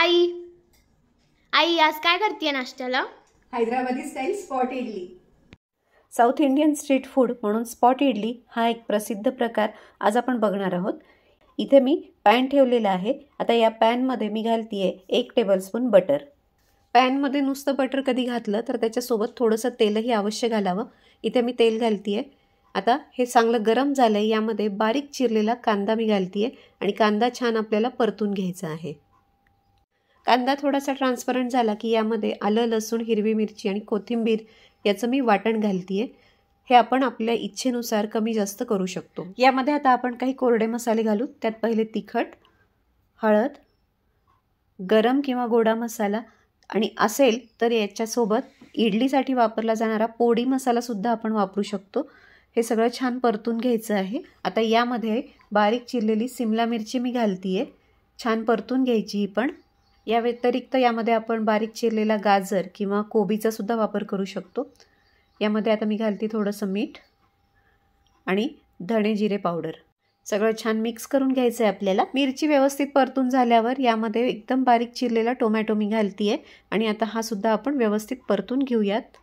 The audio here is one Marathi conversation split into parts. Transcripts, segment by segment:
आई आई आज काय करतेय नाश्त्याला? Hyderabadi style spot idli. South Indian street food म्हणून स्पॉट इडली हा एक प्रसिद्ध प्रकार आज आपण बघणार आहोत। इथे मी पॅन ठेवलेला आहे। आता या पॅनमध्ये मी घालतीये 1 टेबलस्पून बटर। पॅनमध्ये नुसतं बटर कधी घातलं तर त्याच्यासोबत थोडंसं तेलही अवश्य घालावं। इथे मी तेल घालतीये। आता हे चांगलं गरम झालंय। यामध्ये बारीक चिरलेला कांदा मी घालतीये आणि कांदा छान आपल्याला परतून घ्यायचा आहे। कांदा थोडासा ट्रान्सपरंट झाला की यामध्ये आलं, लसूण, हिरवी मिरची आणि कोथिंबीर याचं मी वाटण घालतीये। हे आपण आपल्या इच्छेनुसार कमी जास्त करू शकतो। यामध्ये आता आपण काही कोरडे मसाले घालू। त्यात पहिले तिखट, हळद, गरम किंवा गोडा मसाला आणि असेल तर याच्यासोबत इडलीसाठी वापरला जाणारा पोडी मसाला सुद्धा आपण वापरू शकतो। हे सगळं छान परतून घ्यायचं आहे। आता यामध्ये बारीक चिरलेली सिमला मिरची मी घालतीये। छान परतून घ्यायची ही पण। या व्यतिरिक्त यामध्ये आपण बारीक चिरलेला गाजर किंवा कोबीचा सुद्धा वापर करू शकतो। यामध्ये आता मी घालते थोडंसं मीठ आणि धणे जिरे पावडर। सगळं छान मिक्स करून घ्यायचं आहे आपल्याला। मिरची व्यवस्थित परतून झाल्यावर यामध्ये एकदम बारीक चिरलेला टोमॅटो मी घालतीये आणि आता हा सुद्धा आपण व्यवस्थित परतून घेऊयात।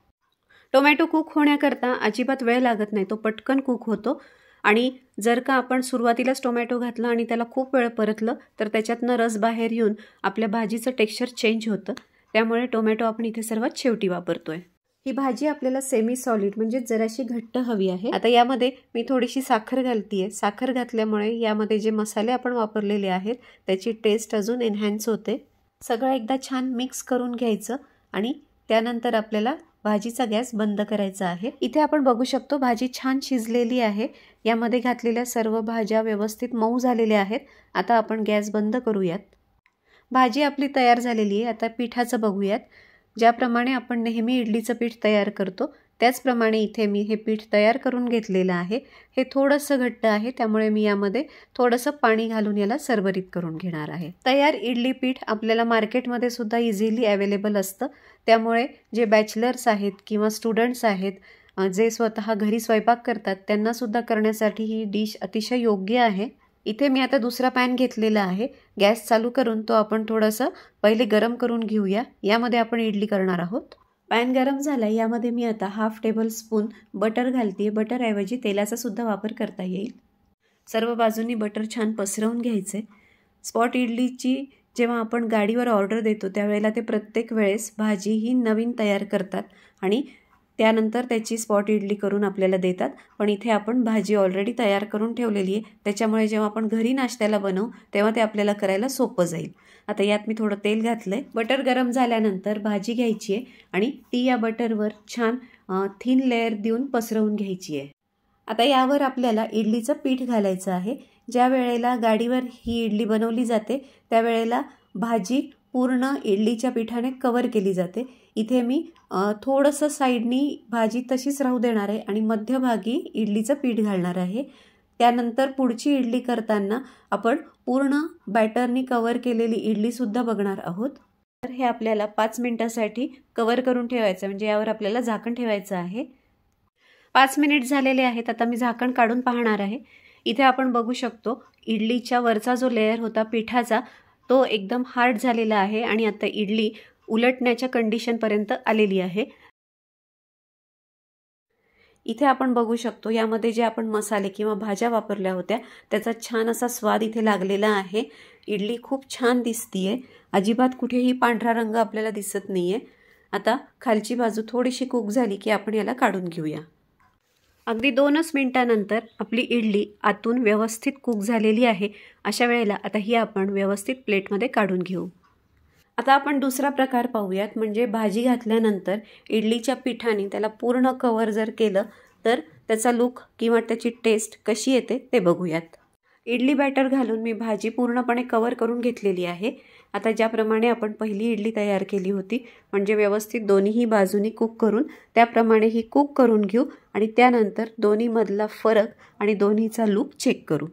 टोमॅटो कुक होण्याकरता अजिबात वेळ लागत नाही, तो पटकन कुक होतो। आणि जर का आपण सुरुवातीलाच टोमॅटो घातला आणि त्याला खूप वेळ परतलं तर त्याच्यातनं रस बाहेर येऊन आपल्या भाजीचं टेक्स्चर चेंज होतं। त्यामुळे टोमॅटो आपण इथे सर्वात शेवटी वापरतोय। ही भाजी आपल्याला सेमी सॉलिड म्हणजे जराशी घट्ट हवी आहे। आता यामध्ये मी थोडीशी साखर घालतीये। साखर घातल्यामुळे यामध्ये जे मसाले आपण वापरलेले आहेत त्याची टेस्ट अजून एनहॅन्स होते। सगळं एकदा छान मिक्स करून घ्यायचं आणि त्यानंतर आपल्याला भाजीचा गॅस बंद करायचा आहे। इथे आपण बघू शकतो भाजी छान शिजलेली आहे। यामध्ये घातलेल्या सर्व भाज्या व्यवस्थित मऊ झालेल्या आहेत। आता आपण गॅस बंद करूयात। भाजी आपली तयार झालेली आहे। आता पिठाचं बघूयात। ज्याप्रमाणे आपण नेहमी इडलीचं पीठ तयार करतो त्याचप्रमाणे इथे मी हे पीठ तयार करून घेतलेलं आहे। हे थोडंसं घट्ट आहे त्यामुळे मी यामध्ये थोडंसं पाणी घालून याला सरबरीत करून घेणार आहे। तयार इडली पीठ आपल्याला मार्केटमध्ये सुद्धा इझिली अवेलेबल असतं। त्यामुळे जे बॅचलर्स आहेत किंवा स्टुडंट्स आहेत, जे स्वतः घरी स्वयंपाक करतात त्यांना सुद्धा करण्यासाठी ही डिश अतिशय योग्य आहे। इथे मी आता दुसरा पॅन घेतलेला आहे। गॅस चालू करून तो आपण थोडंसं पहिले गरम करून घेऊया। यामध्ये आपण इडली करणार आहोत। पॅन गरम झाला, यामध्ये मी आता 1/2 टेबलस्पून बटर घालते। बटरऐवजी तेलाचा सुद्धा वापर करता येईल। सर्व बाजूंनी बटर छान पसरवून घ्यायचे। स्पॉट इडलीची जेव्हा आपण गाडीवर ऑर्डर देतो त्यावेळेला ते प्रत्येक वेळेस भाजी ही नवीन तयार करतात आणि त्यानंतर त्याची स्पॉट इडली करून आपल्याला देतात। पण इथे आपण भाजी ऑलरेडी तयार करून ठेवलेली आहे, त्याच्यामुळे जेव्हा आपण घरी नाश्त्याला बनवू तेव्हा ते आपल्याला करायला सोपं जाईल। आता यात मी थोडं तेल घातलंय। बटर गरम झाल्यानंतर भाजी घ्यायची आहे आणि ती या बटरवर छान थिन लेअर देऊन पसरवून घ्यायची आहे। आता यावर आपल्याला इडलीचं पीठ घालायचं आहे। ज्या वेळेला गाडीवर ही इडली बनवली जाते त्यावेळेला भाजी पूर्ण इडलीच्या पिठाने कव्हर केली जाते। इथे मी थोडंसं साईडनी भाजी तशीच राहू देणार आहे आणि मध्यभागी इडलीचं पीठ घालणार आहे। त्यानंतर पुढची इडली करताना आपण पूर्ण बॅटरनी कव्हर केलेली इडलीसुद्धा बघणार आहोत। तर हे आपल्याला 5 मिनिटासाठी कव्हर करून ठेवायचं, म्हणजे यावर आपल्याला झाकण ठेवायचं आहे। 5 मिनिट झालेले आहेत। आता मी झाकण काढून पाहणार आहे। इथे आपण बघू शकतो इडलीच्या वरचा जो लेयर होता पिठाचा तो एकदम हार्ड झालेला आहे आणि आता इडली उलटण्याच्या कंडिशनपर्यंत आलेली आहे। इथे आपण बघू शकतो यामध्ये जे आपण मसाले किंवा भाज्या वापरल्या होत्या त्याचा छान असा स्वाद इथे लागलेला आहे। इडली खूप छान दिसतीये। अजिबात कुठेही पांढरा रंग आपल्याला दिसत नाहीये। आता खालची बाजू थोडीशी कुक झाली की आपण याला काढून घेऊया। अगदी 2च मिनिटानंतर आपली इडली आतून व्यवस्थित कुक झालेली आहे। अशा वेळेला आता ही आपण व्यवस्थित प्लेटमध्ये काढून घेऊ। आता आपण दुसरा प्रकार पाहूयात, म्हणजे भाजी घातल्यानंतर इडलीच्या पिठाने त्याला पूर्ण कव्हर जर केलं तर त्याचा लुक किंवा त्याची टेस्ट कशी येते ते बघूयात। इडली बॅटर घालून मी भाजी पूर्णपणे कव्हर करून घेतलेली आहे। आता ज्याप्रमाणे आपण पहिली इडली तयार केली होती म्हणजे व्यवस्थित दोन्हीही बाजूनी कुक करून त्याप्रमाणे ही कुक करून घेऊ आणि त्यानंतर दोन्हीमधला फरक आणि दोन्हीचा लुक चेक करू।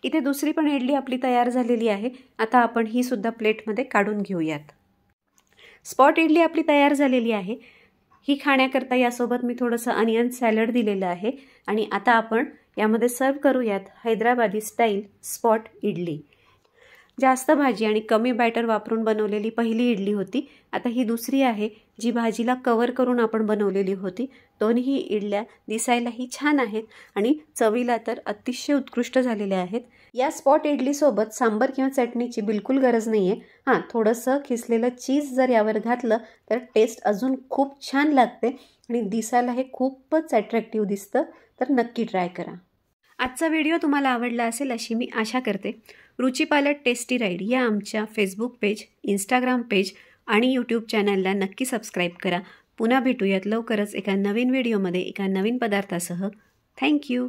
इथे दुसरी पण इडली आपली तयार झालेली आहे। आता आपण ही सुद्धा प्लेटमध्ये काढून घेऊयात। स्पॉट इडली आपली तयार झालेली आहे। ही खाण्याकरता यासोबत मी थोडंसं अनियन सॅलड दिलेलं आहे आणि आता आपण यामध्ये सर्व करूयात हैदराबादी स्टाईल स्पॉट इडली। जास्त भाजी आणि कमी बॅटर वापरून बनवलेली पहिली इडली होती. आता ही दुसरी आहे जी भाजीला कव्हर करून आपण बनवलेली होती. दोन्ही इडल्या दिसायलाही छान आहेत आणि चवीला तर अतिशय उत्कृष्ट झालेल्या आहेत. या स्पॉट इडलीसोबत सांबर किंवा चटणीची बिलकुल गरज नाही आहे. हां, थोडंसं खिसलेलं चीज जर यावर घातलं तर टेस्ट अजून खूप छान लागते आणि दिसायला हे खूपच अट्रॅक्टिव्ह दिसतं. तर नक्की ट्राय करा. आजचा व्हिडिओ तुम्हाला आवडला असेल अशी मी आशा करते. रुचीपालट टेस्टी राईड या आमच्या फेसबुक पेज, इंस्टाग्राम पेज आणि यूट्यूब चॅनलला नक्की सबस्क्राईब करा. पुन्हा भेटूयात लवकरच एका नवीन व्हिडिओमध्ये एका नवीन पदार्थासह. थँक्यू.